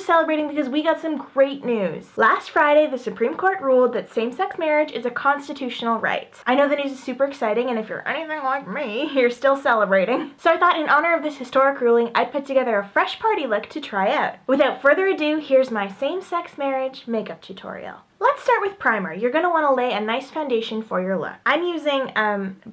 celebrating because we got some great news. Last Friday, the Supreme Court ruled that same-sex marriage is a constitutional right. I know the news is super exciting, and if you're anything like me, you're still celebrating. So I thought in honor of this historic ruling, I'd put together a fresh party look to try out. Without further ado, here's my same-sex marriage makeup tutorial. Let's start with primer. You're going to want to lay a nice foundation for your look. I'm using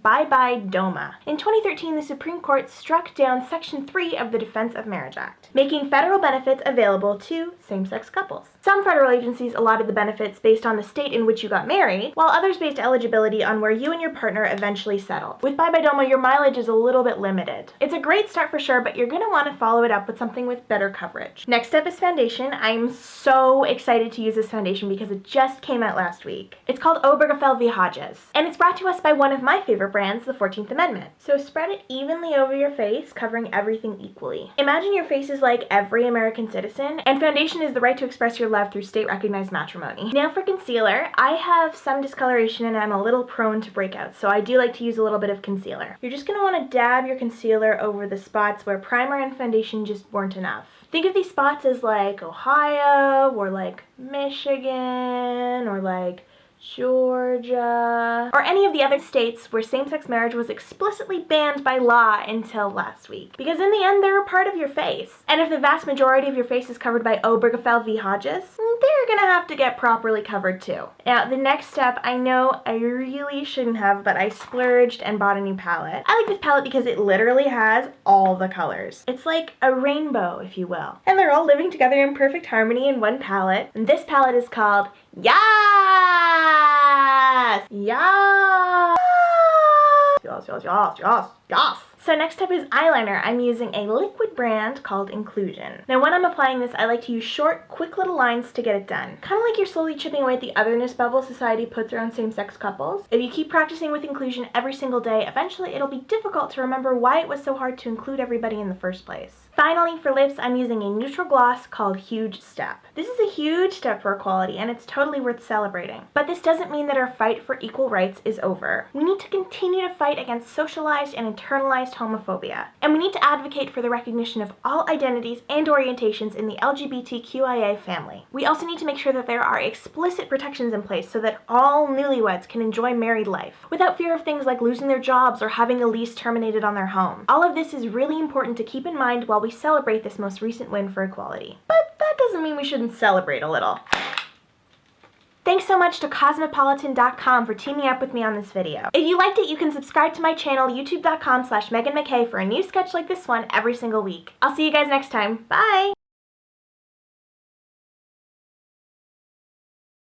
Bye Bye Doma. In 2013, the Supreme Court struck down Section 3 of the Defense of Marriage Act, making federal benefits available to same-sex couples. Some federal agencies allotted the benefits based on the state in which you got married, while others based eligibility on where you and your partner eventually settled. With Bye Bye Doma, your mileage is a little bit limited. It's a great start for sure, but you're going to want to follow it up with something with better coverage. Next up is foundation. I'm so excited to use this foundation because it just came out last week. It's called Obergefell v. Hodges, and it's brought to us by one of my favorite brands, the 14th Amendment. So spread it evenly over your face, covering everything equally. Imagine your face is like every American citizen, and foundation is the right to express your love through state-recognized matrimony. Now for concealer, I have some discoloration and I'm a little prone to breakouts, so I do like to use a little bit of concealer. You're just going to want to dab your concealer over the spots where primer and foundation just weren't enough. Think of these spots as like Ohio, or like Michigan, or like Georgia, or any of the other states where same-sex marriage was explicitly banned by law until last week. Because in the end, they're a part of your face. And if the vast majority of your face is covered by Obergefell v. Hodges, they're gonna have to get properly covered too. Now, the next step, I know I really shouldn't have, but I splurged and bought a new palette. I like this palette because it literally has all the colors. It's like a rainbow, if you will. And they're all living together in perfect harmony in one palette. And this palette is called Yes! Yes! Yes, yes, yes, yes, yes! So next up is eyeliner. I'm using a liquid brand called Inclusion. Now when I'm applying this, I like to use short, quick little lines to get it done. Kind of like you're slowly chipping away at the otherness bubble society puts around same-sex couples. If you keep practicing with Inclusion every single day, eventually it'll be difficult to remember why it was so hard to include everybody in the first place. Finally, for lips, I'm using a neutral gloss called Huge Step. This is a huge step for equality, and it's totally worth celebrating. But this doesn't mean that our fight for equal rights is over. We need to continue to fight against socialized and internalized homophobia. And we need to advocate for the recognition of all identities and orientations in the LGBTQIA family. We also need to make sure that there are explicit protections in place so that all newlyweds can enjoy married life without fear of things like losing their jobs or having a lease terminated on their home. All of this is really important to keep in mind while we celebrate this most recent win for equality. But that doesn't mean we shouldn't celebrate a little. Thanks so much to Cosmopolitan.com for teaming up with me on this video. If you liked it, you can subscribe to my channel, youtube.com/MeganMacKay, for a new sketch like this one every single week. I'll see you guys next time. Bye!